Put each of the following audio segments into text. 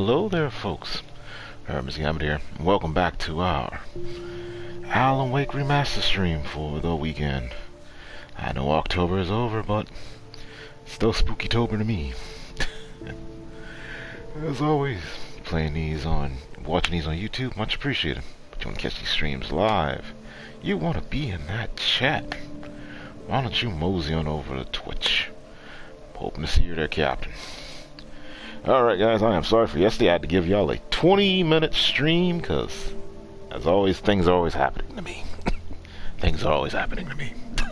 Hello there, folks. Hermes Gambit here. Welcome back to our Wake Remastered stream for the weekend. I know October is over, but still Spookytober to me. As always, watching these on YouTube, much appreciated. But you want to catch these streams live, you want to be in that chat, why don't you mosey on over to Twitch? Hoping to see you there, Captain. Alright guys, I am sorry for yesterday. I had to give y'all a 20-minute stream because, as always, things are always happening to me. Things are always happening to me. So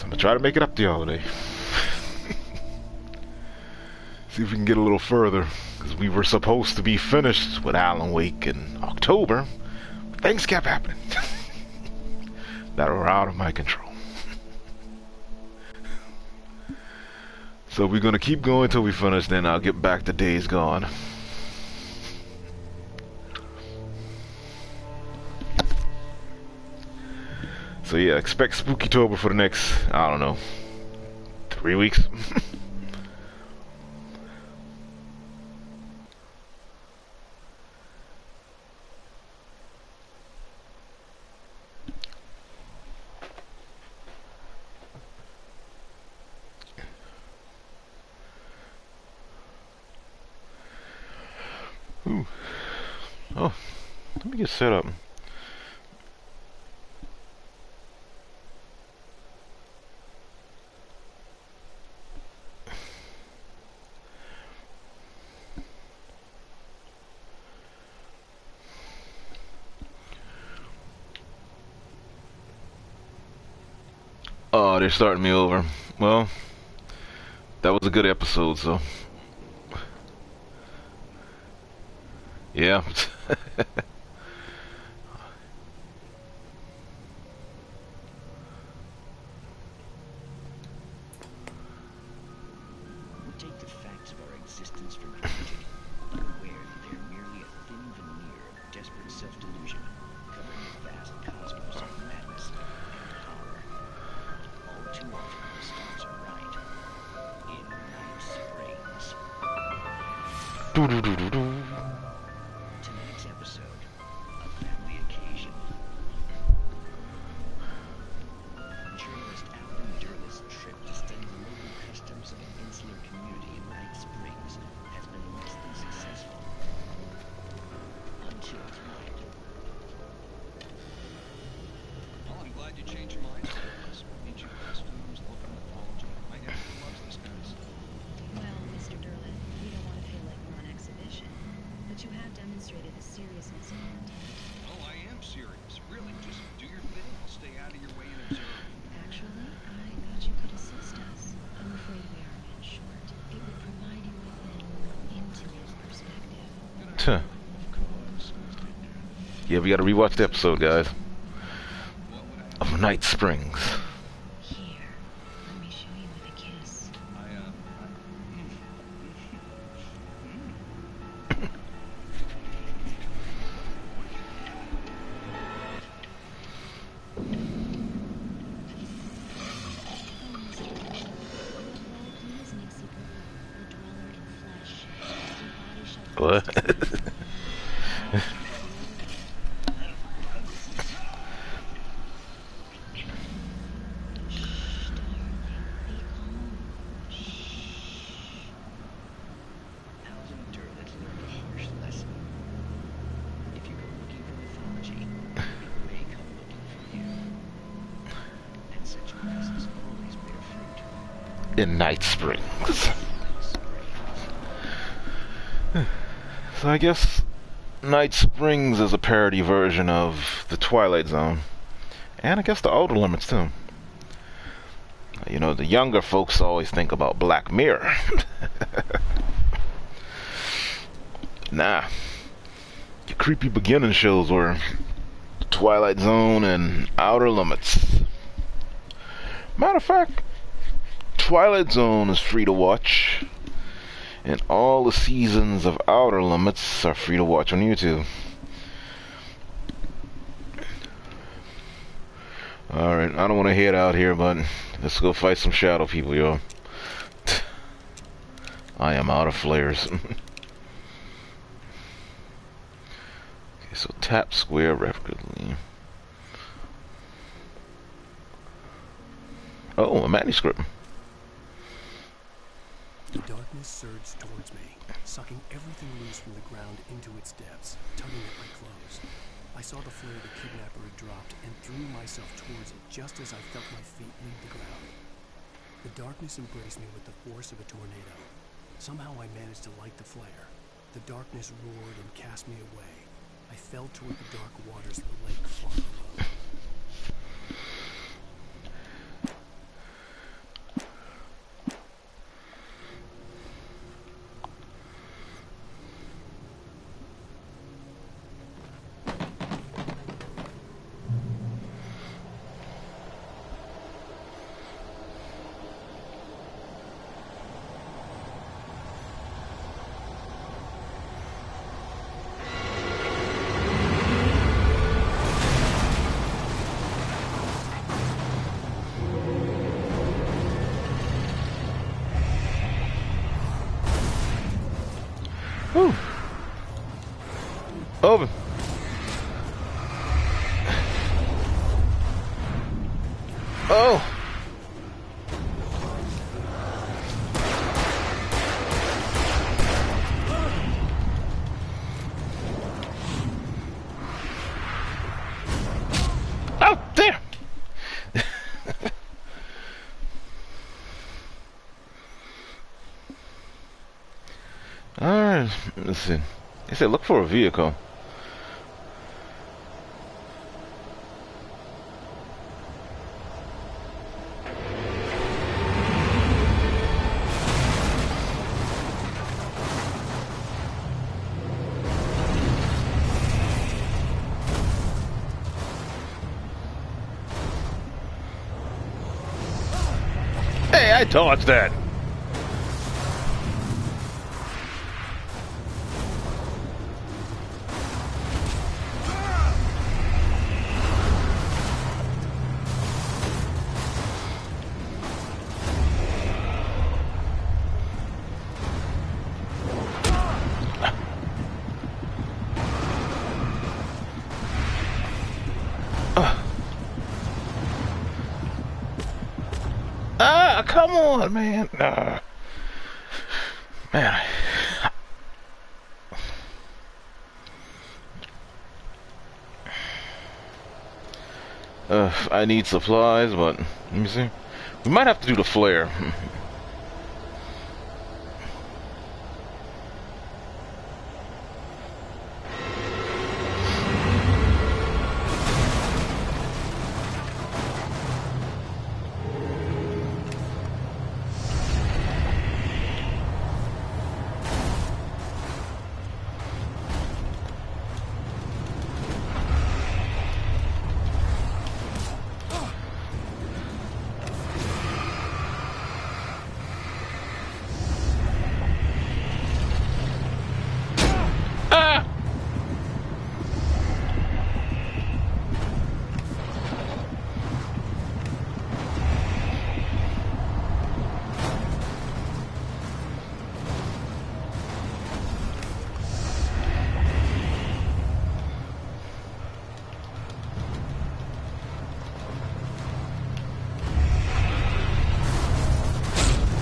I'm going to try to make it up to y'all today. See if we can get a little further, because we were supposed to be finished with Alan Wake in October, but things kept happening that were out of my control. So we're going to keep going till we finish, then I'll get back to Days Gone. So yeah, expect Spookytober for the next, I don't know, 3 weeks. Ooh. Oh, let me get set up. Oh, they're starting me over. Well, that was a good episode, so. Yeah. We take the facts of our existence for granted, unaware that they're merely a thin veneer of desperate self-delusion, covering a vast cosmos of madness and horror. All too often, the stars are right. In Night Springs. Tonight's episode, a family occasion. Journalist Alan Durl's trip to study the local customs of an insular community in Night Springs has been less than successful. Until tonight. Well, I'm glad you changed your mind. Ancient customs, local mythology. My nephew loves this kind of stuff. Well, Mr. Durlin, we don't want to feel like we're on exhibition, but you have demonstrated the seriousness of your intent. Oh, I am serious. Really, just do your bidding. I'll stay out of your way and observe. Actually, I thought you could assist us. I'm afraid we are a bit short. It would provide you with an intimate perspective. Tuh. Yeah, we gotta rewatch the episode, guys. What would Of Night Springs. Here, let me show you with a kiss. Oh, Mr. Durlin, although he is Nixie Burger, the dweller in flesh, his body shall What? Shh, darling, be calm. Shh. Alan Durlett learned a harsh lesson. If you go looking for mythology, it may come looking for you. And such messes always bear fruit. In Night Springs. So I guess Night Springs is a parody version of the Twilight Zone. And I guess the Outer Limits too. You know, the younger folks always think about Black Mirror. Nah. Your creepy beginning shows were the Twilight Zone and Outer Limits. Matter of fact, Twilight Zone is free to watch. And all the seasons of Outer Limits are free to watch on YouTube. Alright, I don't want to head out here, but let's go fight some shadow people, yo. I am out of flares. Okay, so tap square rapidly. Oh, a manuscript. The darkness surged towards me, sucking everything loose from the ground into its depths, tugging at my clothes. I saw the flare the kidnapper had dropped and threw myself towards it just as I felt my feet leave the ground. The darkness embraced me with the force of a tornado. Somehow I managed to light the flare. The darkness roared and cast me away. I fell toward the dark waters of the lake far below. Whew. Open. Oh. Oh, there. Alright, let's see. They said look for a vehicle. Hey, I dodged that. Come on, man. Man. I need supplies, but let me see. We might have to do the flare.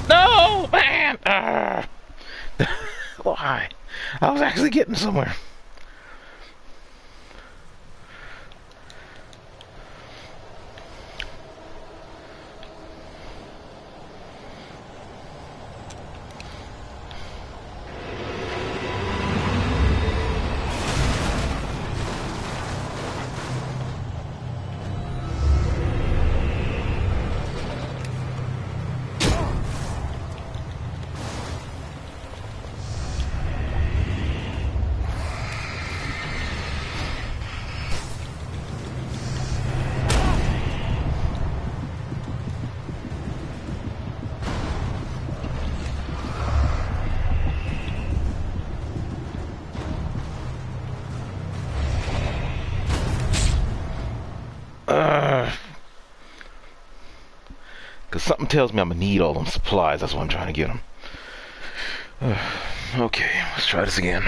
No, man! Why? I was actually getting somewhere. Cause something tells me I'm gonna need all them supplies. That's why I'm trying to get them. Okay, let's try this again.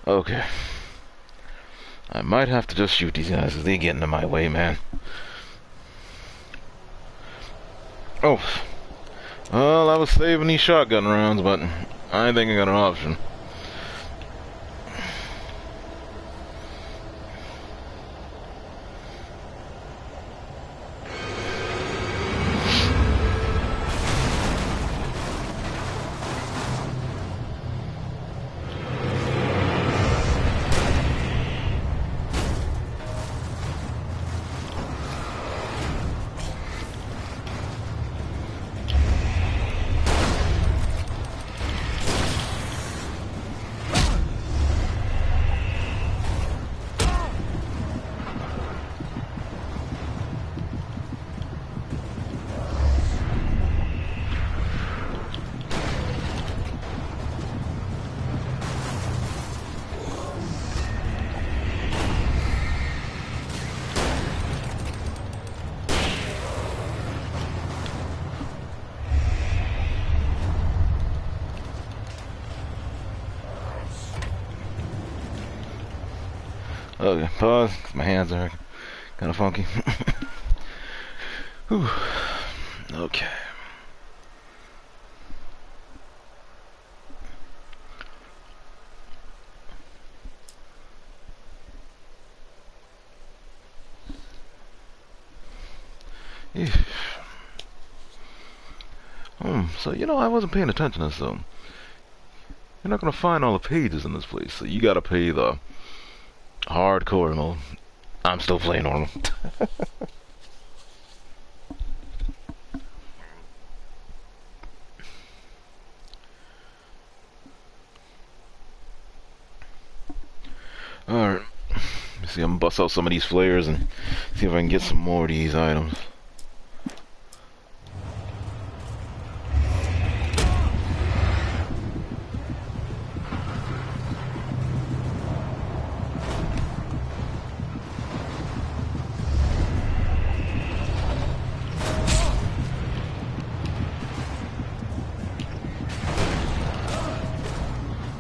Okay. I might have to just shoot these guys as they get into my way, man. Oh. Well, I was saving these shotgun rounds, but I think I got an option. Okay, pause. My hands are kind of funky. Whew. Okay. Yeah. So, I wasn't paying attention to this, so you're not gonna find all the pages in this place, so you gotta pay the hardcore mode. I'm still playing normal. Alright. See, I'm gonna bust out some of these flares and see if I can get some more of these items.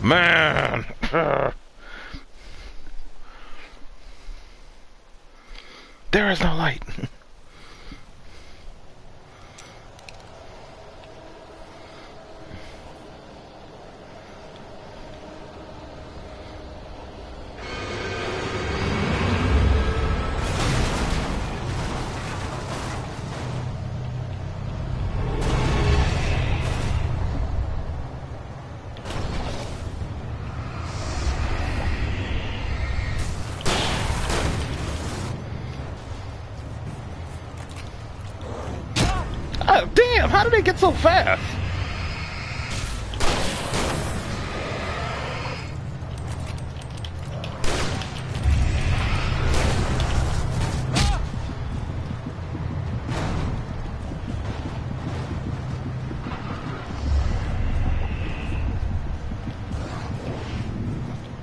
Man! There is no light. Oh, damn, how did they get so fast?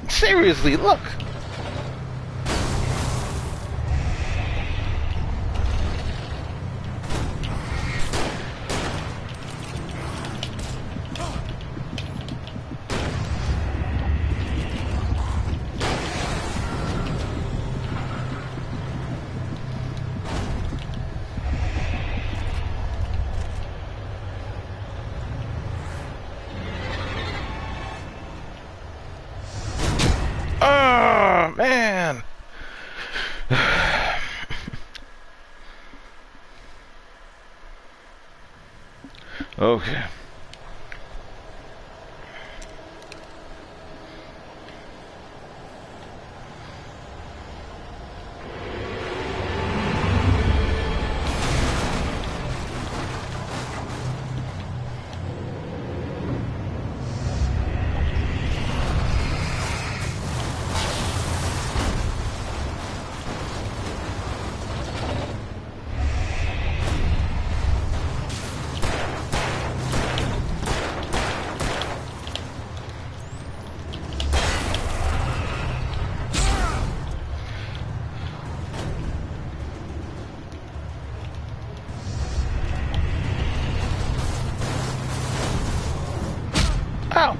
Seriously, look. Ah! Okay. Ow!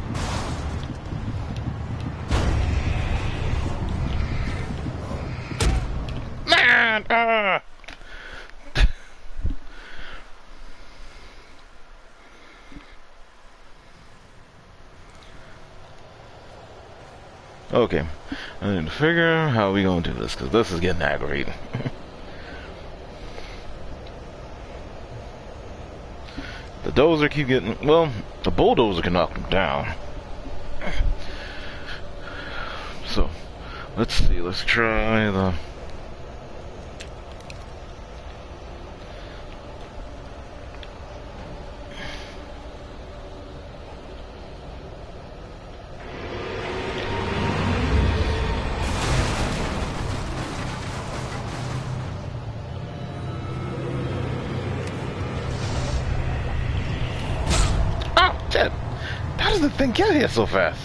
Man! Ah! Okay, I need to figure out how we gonna do this, because this is getting aggravating. The dozer keep getting, well, the bulldozer can knock them down. So, let's see, let's try the... Oh, shit! How does the thing get here so fast?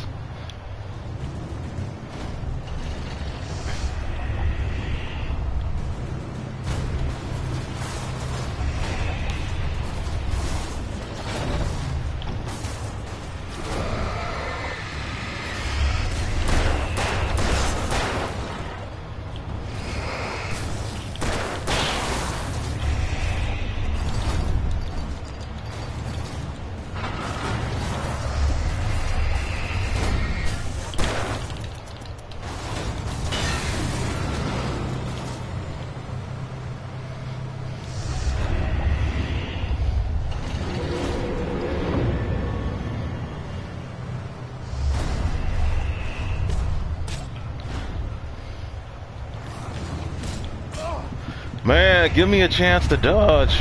Man, give me a chance to dodge.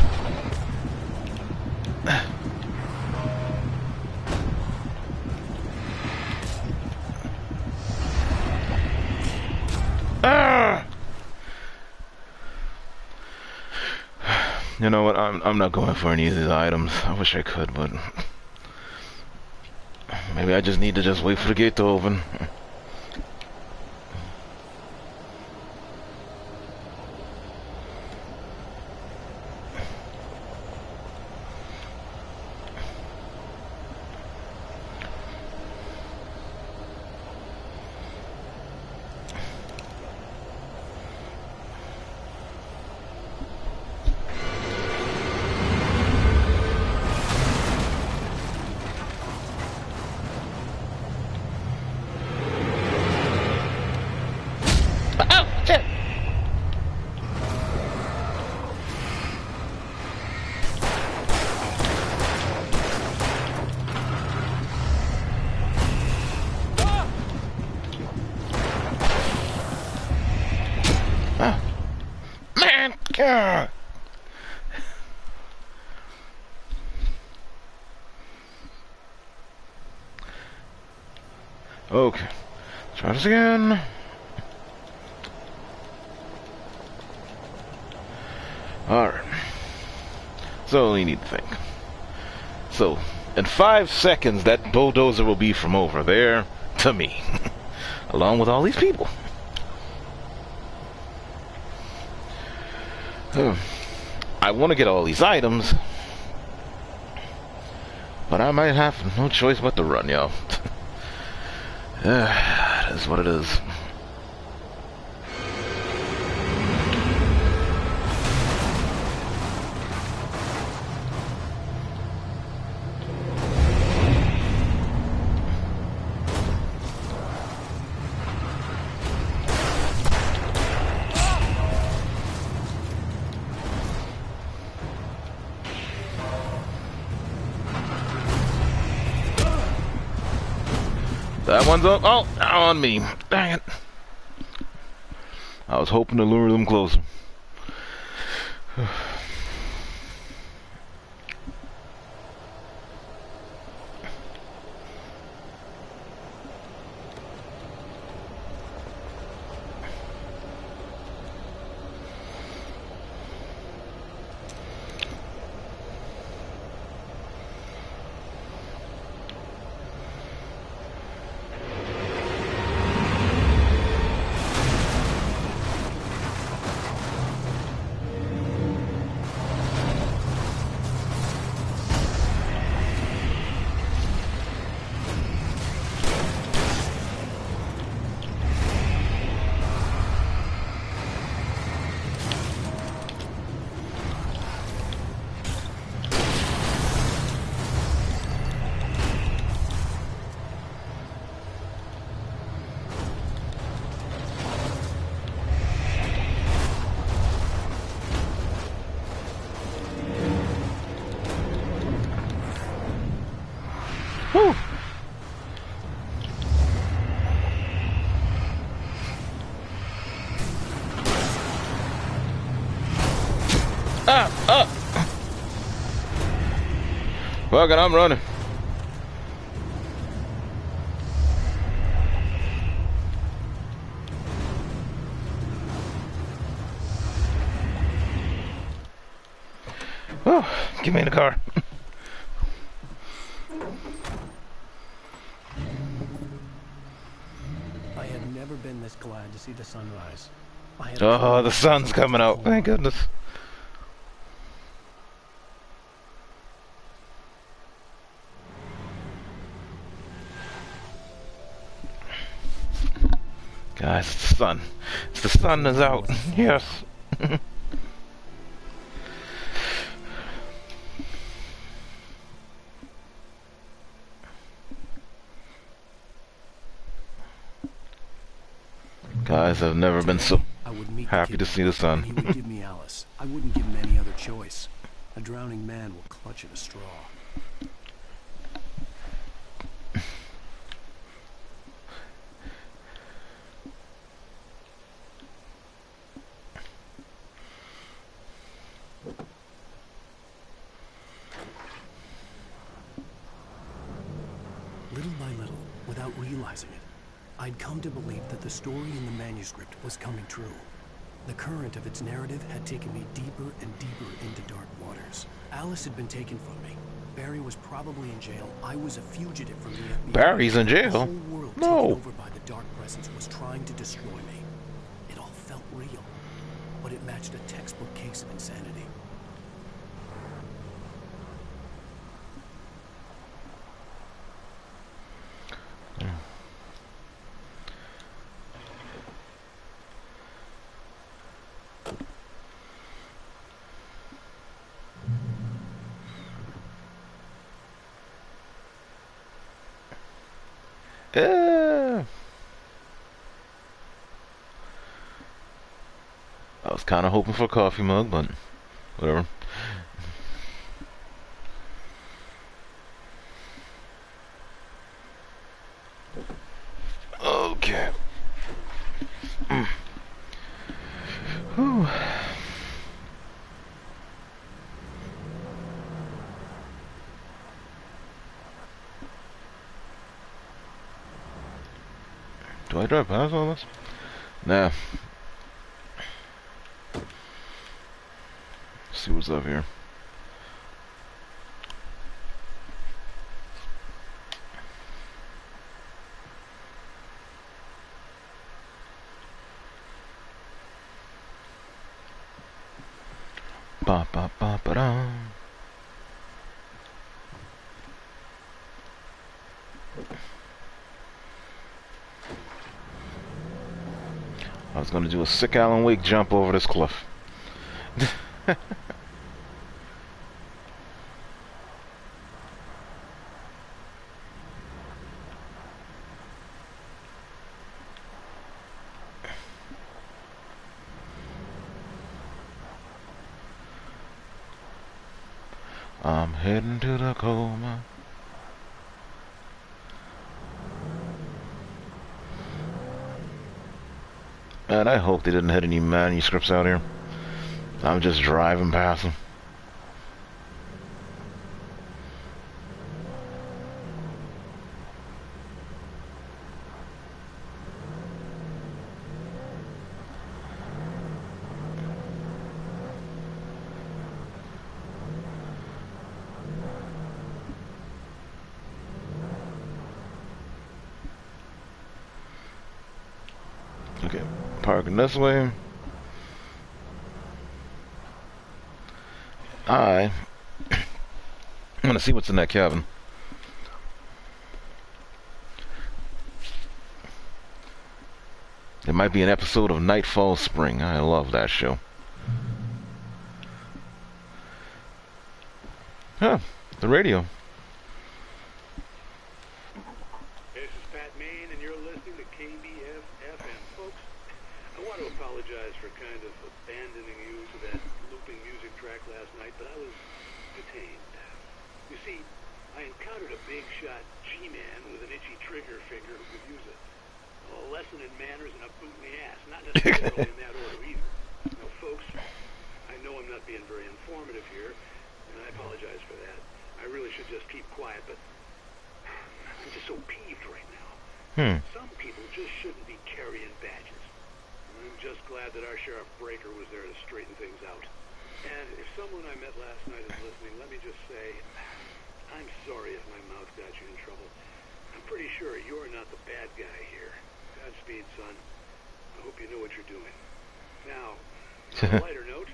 Ah! You know what? I'm not going for any of these items. I wish I could, but maybe I just need to just wait for the gate to open. Oh, shit! Ah. Man! God. Okay. Try this again. Alright. So you need to think. So, in 5 seconds, that bulldozer will be from over there to me. Along with all these people. I want to get all these items. But I might have no choice but to run, y'all. That is what it is. That one's up. Oh, on me. Dang it. I was hoping to lure them closer. Whew. Ah! Fuck it, I'm running. Oh, get me in the car. I had never been this glad to see the sunrise. Oh, the sun's coming out. Thank goodness. Guys, it's the sun. It's the sun is out. Yes. Guys, I've never been so happy to see the sun. He would give me Alice. I wouldn't give him any other choice. A drowning man will clutch at a straw. Little by little, without realizing it, I'd come to believe that the story in the manuscript was coming true. The current of its narrative had taken me deeper and deeper into dark waters. Alice had been taken from me. Barry was probably in jail. I was a fugitive from the FBI. Barry's in jail? The whole world taken over by the dark presence was trying to destroy me. It all felt real, but it matched a textbook case of insanity. Yeah. I was kind of hoping for a coffee mug, but whatever. Okay. Whew. Do I drive past all this? Nah. Let's see what's up here. Ba ba ba ba da. I was gonna do a sick Alan Wake jump over this cliff. I'm heading to the coma. And I hope they didn't hit any manuscripts out here. I'm just driving past them. Okay, parking this way. I'm gonna see what's in that cabin. It might be an episode of Nightfall Spring. I love that show. Huh, the radio. This is Pat Main, and you're listening to KBF-FM. Folks, I want to apologize for kind of abandoning you to that looping music track last night, but I was detained. You see, I encountered a big shot G-man with an itchy trigger finger who could use a lesson in manners and a boot in the ass. Not necessarily in that order either. Now, folks, I know I'm not being very informative here, and I apologize for that. I really should just keep quiet, but I'm just so peeved right now. Some people just shouldn't be carrying badges. I'm just glad that our Sheriff Breaker was there to straighten things out. And if someone I met last night is listening, let me just say, I'm sorry if my mouth got you in trouble. I'm pretty sure you're not the bad guy here. Godspeed, son. I hope you know what you're doing. Now, on a lighter note,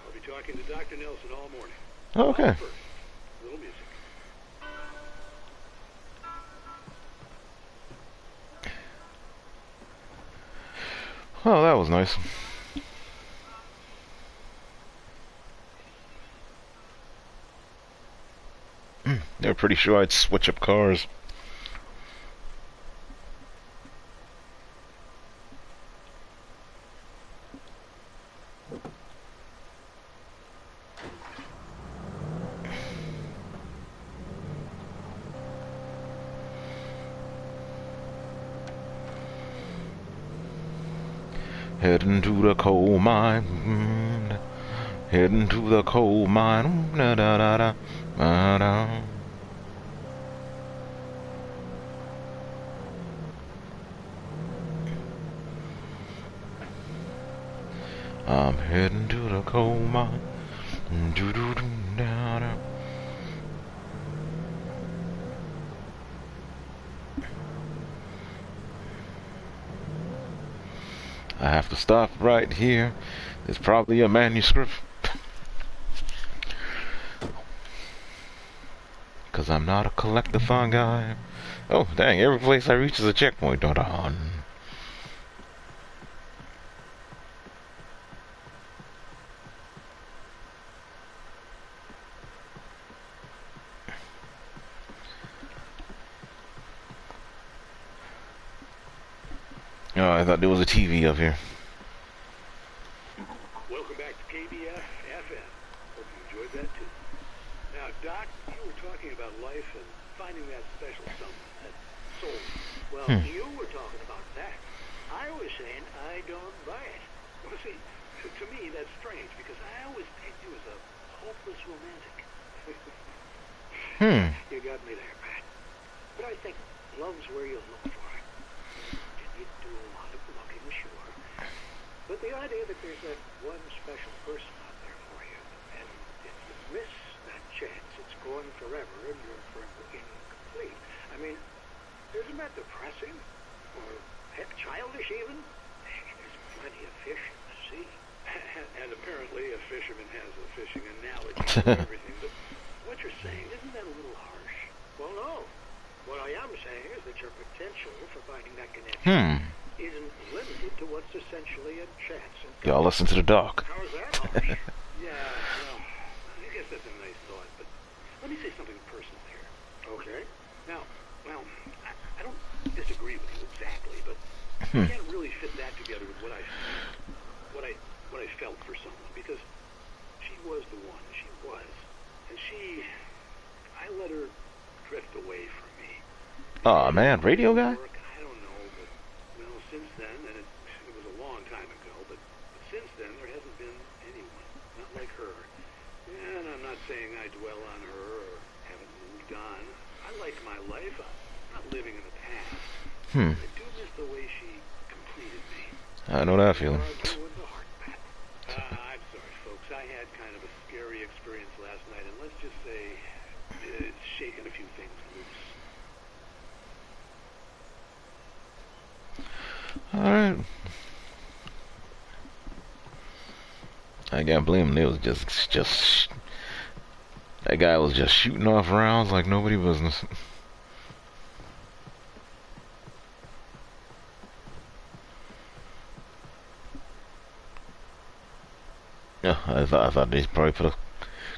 I'll be talking to Dr. Nelson all morning. Okay. First, a little music. Oh, that was nice. They were pretty sure I'd switch up cars. Heading to the coal mine. Heading to the coal mine. Da, da, da, da, da, da. I'm heading to the coal mine. Do, do, do, da, da. I have to stop right here. There's probably a manuscript. Cause I'm not a collectathon guy. Oh, dang, every place I reach is a checkpoint. Dun-dun. Oh, I thought there was a TV up here. Welcome back to KBF-FM. Hope you enjoyed that too. Now, Doc, you were talking about life and finding that special someone, that soul. Well, you were talking about that. I was saying I don't buy it. Well, see, to me that's strange because I always pegged you as a hopeless romantic. You got me there, Pat. But I think love's where you look for it. And you do a lot of looking, sure. But the idea that there's that one special person out there for you, and if you miss that chance, it's gone forever and you're forever incomplete. I mean, isn't that depressing? Or, heck, childish even? There's plenty of fish in the sea. And apparently a fisherman has a fishing analogy for everything. But what you're saying, isn't that a little harsh? Well, no. What I am saying is that your potential for finding that connection isn't limited to what's essentially a chance. Y'all listen to the doc. How is that harsh? Yeah, well, I guess that's a nice thought, but let me say something personal here. Okay. Now, well, I don't disagree with you exactly, but I can't really fit that together with what I felt for someone, because she was the one. She was. And I let her drift away from me. Aw, man, radio guy? I don't know, but, well, since then, and it was a long dwell on her or haven't moved on. I like my life. I'm not living in the past. I do miss the way she completed me. I know that feeling. I'm sorry, folks. I had kind of a scary experience last night, and let's just say it's shaking a few things loose. Alright. I can't blame him. It was just that guy was just shooting off rounds like nobody business. Yeah, I thought they probably put a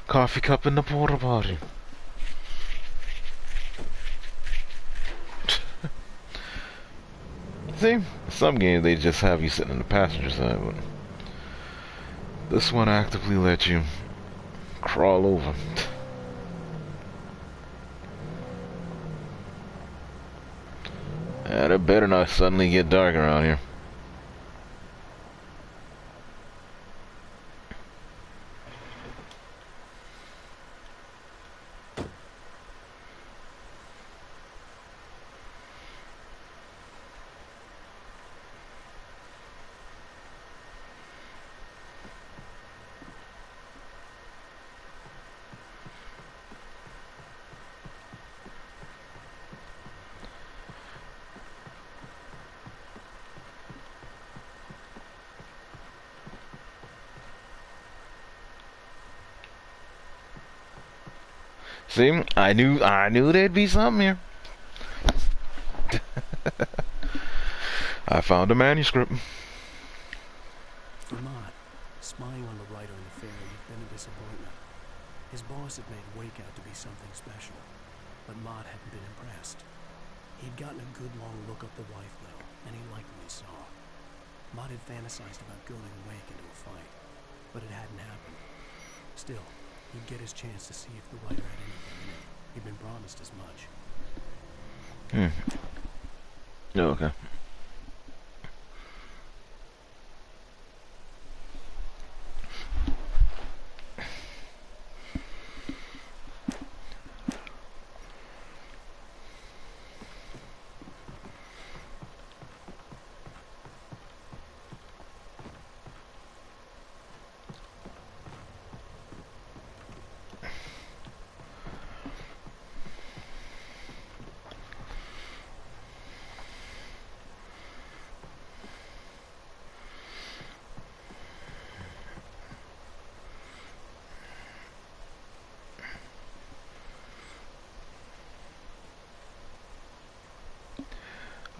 coffee cup in the porta potty. See, some games they just have you sitting in the passenger side, but this one actively lets you crawl over. And it better not suddenly get dark around here. See, I knew there'd be something here. I found a manuscript. Vermont, spying on the writer in the ferry had been a disappointment. His boss had made Wake out to be something special, but Mott hadn't been impressed. He'd gotten a good long look up the wife, though, and he liked what he saw. Mott had fantasized about goading Wake into a fight, but it hadn't happened. Still, he'd get his chance to see if the writer had anything in it. He'd been promised as much. Oh, okay.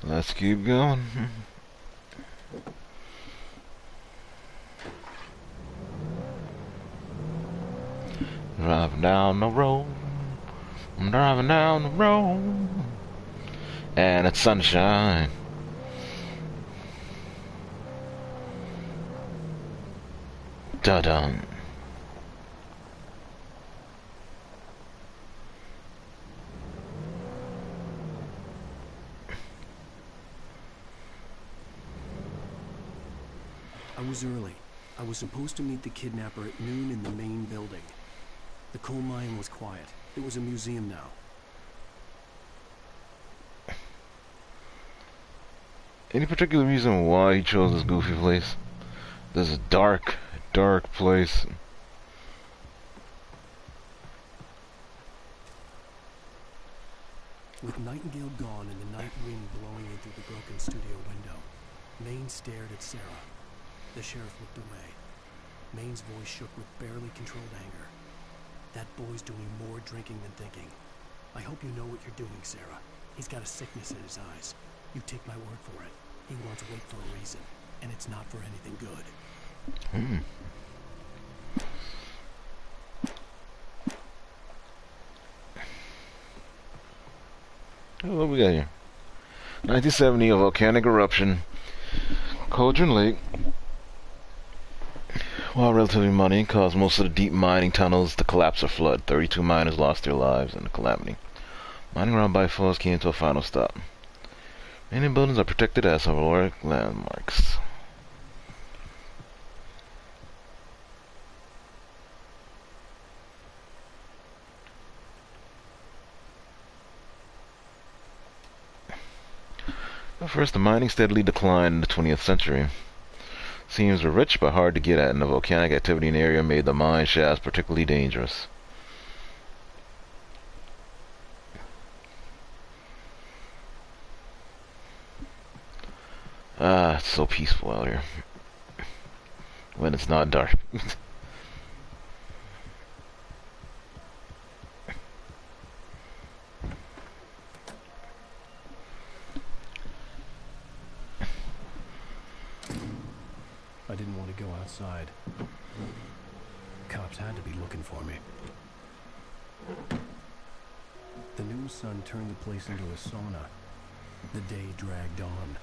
Let's keep going. Driving down the road. I'm driving down the road. And it's sunshine. Da-dum. I was early. I was supposed to meet the kidnapper at noon in the main building. The coal mine was quiet. It was a museum now. Any particular reason why he chose this goofy place? This is a dark, dark place. With Nightingale gone and the night wind blowing in through the broken studio window, Maine stared at Sarah. The sheriff looked away. Maine's voice shook with barely controlled anger. That boy's doing more drinking than thinking. I hope you know what you're doing, Sarah. He's got a sickness in his eyes. You take my word for it. He wants Wake for a reason, and it's not for anything good. Oh, what we got here? 1970, a volcanic eruption. Cauldron Lake. While relatively money caused most of the deep mining tunnels to collapse or flood. 32 miners lost their lives in the calamity. Mining around by falls came to a final stop. Many buildings are protected as historic landmarks. First, the mining steadily declined in the 20th century. Seams were rich but hard to get at, and the volcanic activity in the area made the mine shafts particularly dangerous. Ah, it's so peaceful out here. When it's not dark. I didn't want to go outside. Cops had to be looking for me. The new sun turned the place into a sauna. The day dragged on.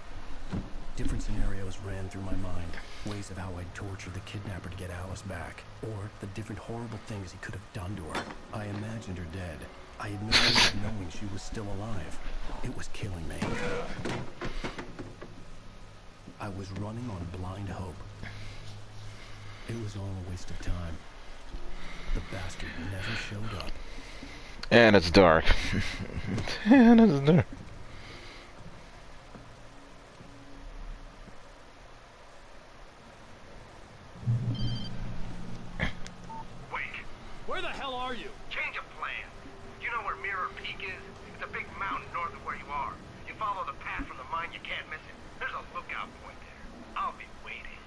Different scenarios ran through my mind. Ways of how I'd torture the kidnapper to get Alice back. Or the different horrible things he could have done to her. I imagined her dead. I had no way of knowing she was still alive. It was killing me. I was running on blind hope. It was all a waste of time. The bastard never showed up. And it's dark. And it's dark. Wake, Where the hell are you? change of plan. You know where Mirror Peak is? It's a big mountain north of where you are. You follow the path from the mine, you can't miss it. There's a lookout point there. I'll be waiting.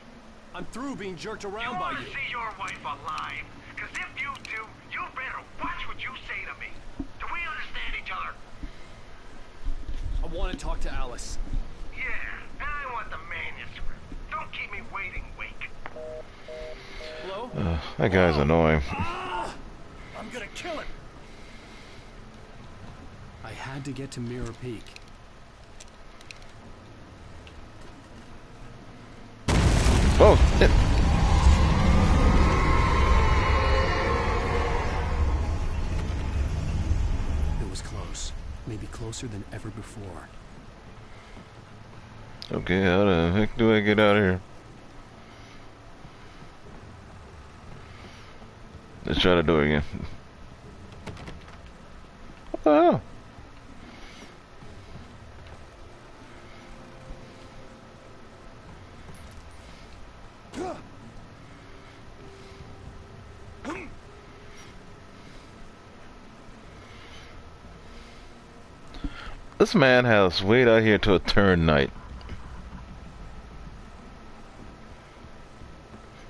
I'm through being jerked You around by want to you. see your wife alive? Because if you do, you better watch what you say to me. Do we understand each other? I want to talk to Alice. Yeah, and I want the manuscript. Don't keep me waiting, Wake. Hello? That guy's annoying. Ah! I'm gonna kill him. I had to get to Mirror Peak. Oh, shit. It was close. Maybe closer than ever before. Okay, how the heck do I get out of here? Let's try to do it again. What the hell? This man has wait out here till it turn night.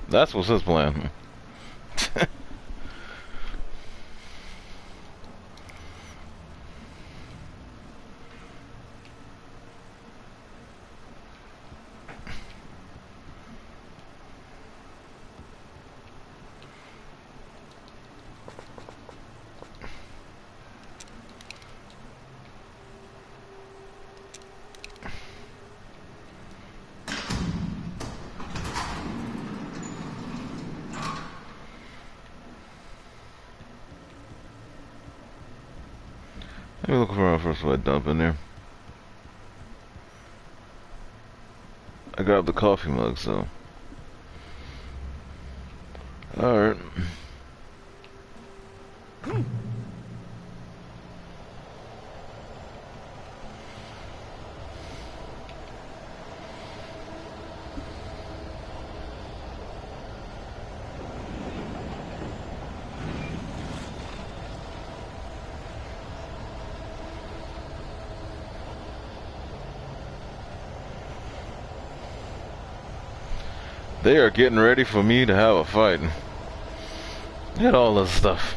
That's what's his plan. Let me look for our first wet dump in there. I grabbed the coffee mug, so. Alright. They are getting ready for me to have a fight. Look at all this stuff.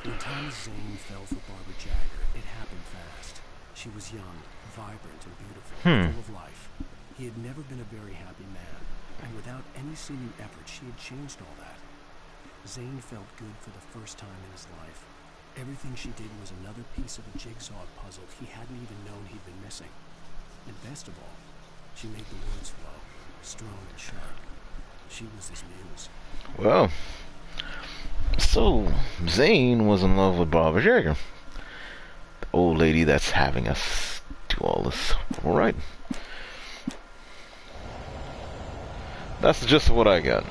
When Thomas Zane fell for Barbara Jagger, it happened fast. She was young, vibrant, and beautiful, full of life. He had never been a very happy man, and without any seeming effort, she had changed all that. Zane felt good for the first time in his life. Everything she did was another piece of a jigsaw puzzle he hadn't even known he'd been missing. And best of all, she made the words flow, strong and sharp. She was his muse. Well, so Zane was in love with Barbara Jagger, the old lady that's having us do all this. All right. That's just what I got.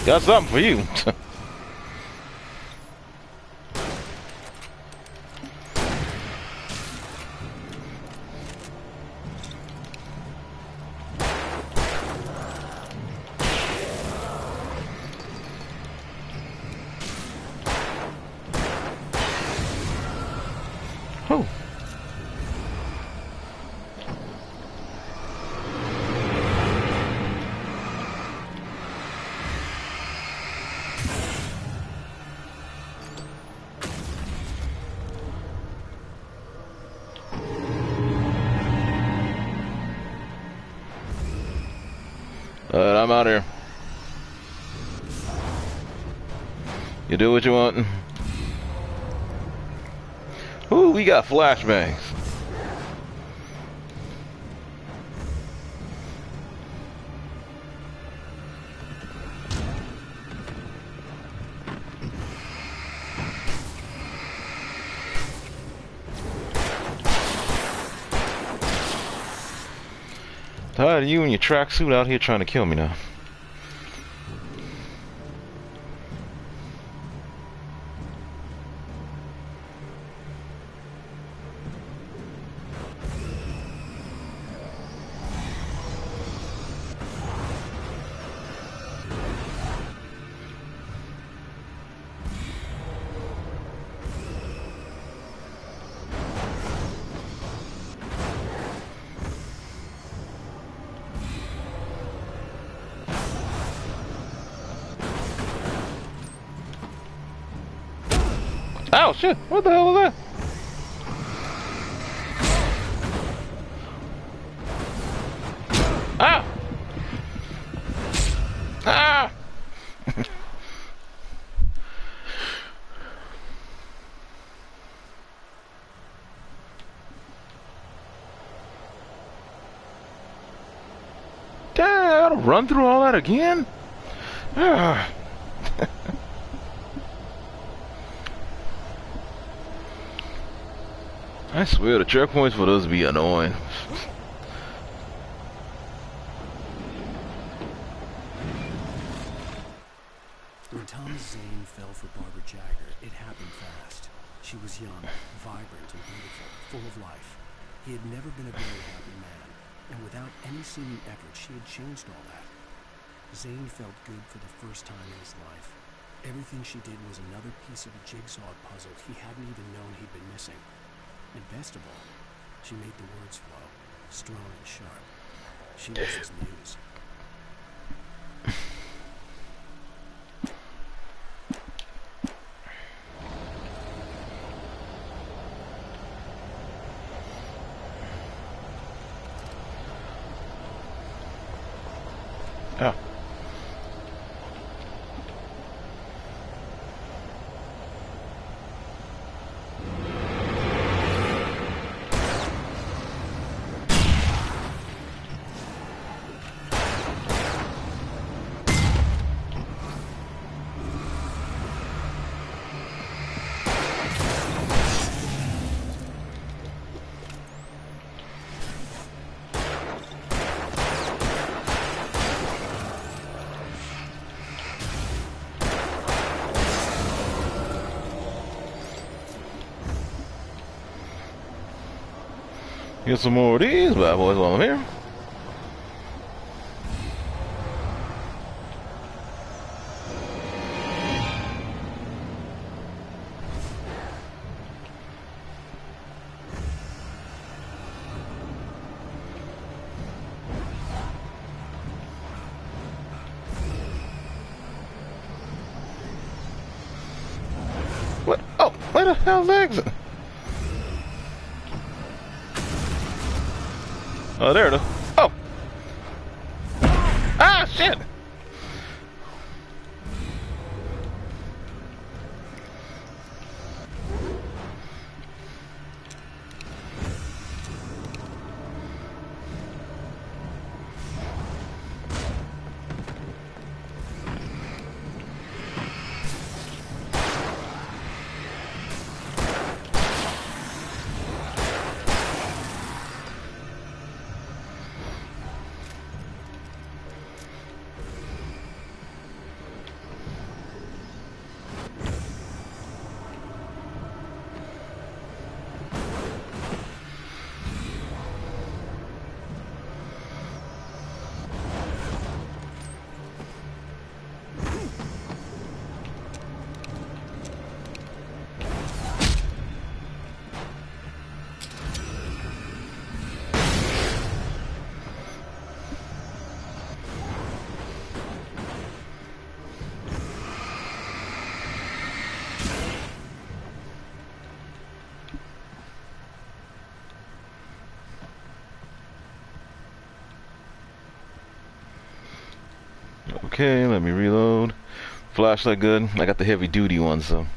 Got something for you. Oh. I'm out here. You do what you want. Ooh, we got flashbangs. Tired of you and your tracksuit out here trying to kill me now. Oh shit, what the hell was that? Ah! Ah! Damn, I gotta run through all that again? Ah. I swear the checkpoints for those be annoying. When Thomas Zane fell for Barbara Jagger, it happened fast. She was young, vibrant, and beautiful, full of life. He had never been a very happy man, and without any seeming effort, she had changed all that. Zane felt good for the first time in his life. Everything she did was another piece of a jigsaw puzzle he hadn't even known he'd been missing. And best of all, she made the words flow, strong and sharp. She was his muse. Yeah. Get some more of these bad boys while I'm here. What? Oh, where the hell's the exit? Oh, there it is. Oh! Ah, shit! Okay, let me reload. Flashlight good. I got the heavy duty one, so. What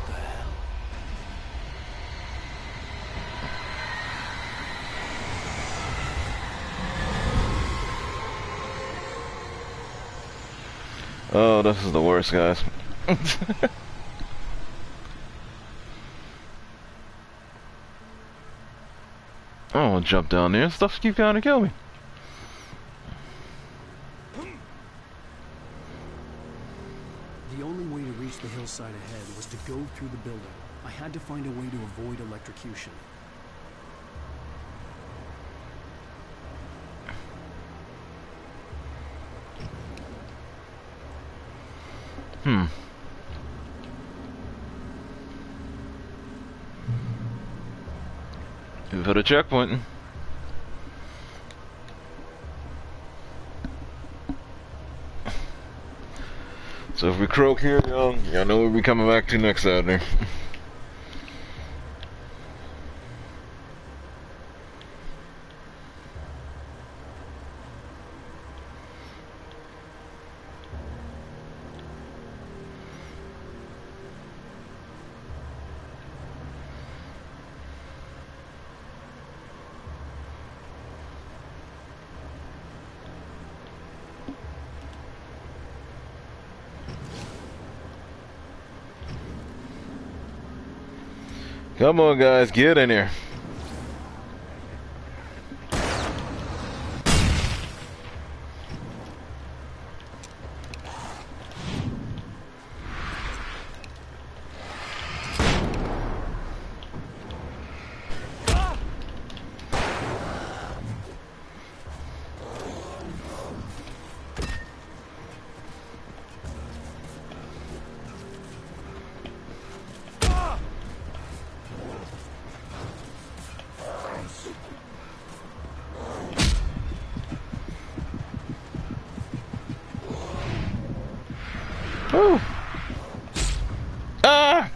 the hell? Oh, this is the worst, guys. I don't want to jump down there. Stuff keep trying to kill me. The only way to reach the hillside ahead was to go through the building. I had to find a way to avoid electrocution. We've hit a checkpoint. So if we croak here, y'all know we'll be coming back to next Saturday. Come on, guys, get in here. Woo. Ah!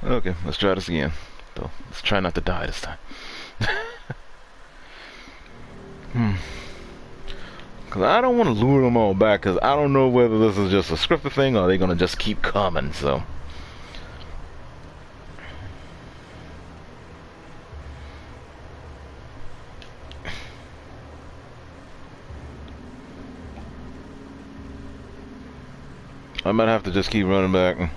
Okay, let's try this again. Though, let's try not to die this time. Cause I don't want to lure them all back, cause I don't know whether this is just a scripted thing or they're gonna just keep coming, so. I might have to just keep running back.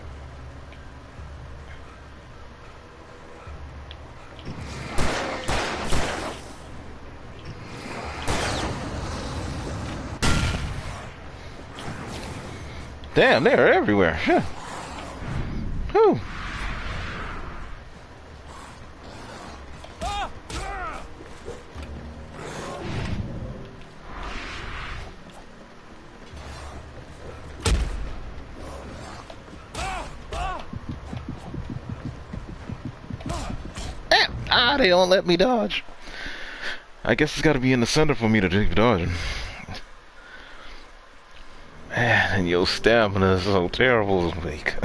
Damn, they're everywhere. Yeah. Whew. They don't let me dodge. I guess it's got to be in the center for me to keep dodging. Man, and your stamina is so terrible this week.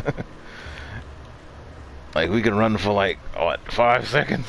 Like, we can run for like, what, 5 seconds?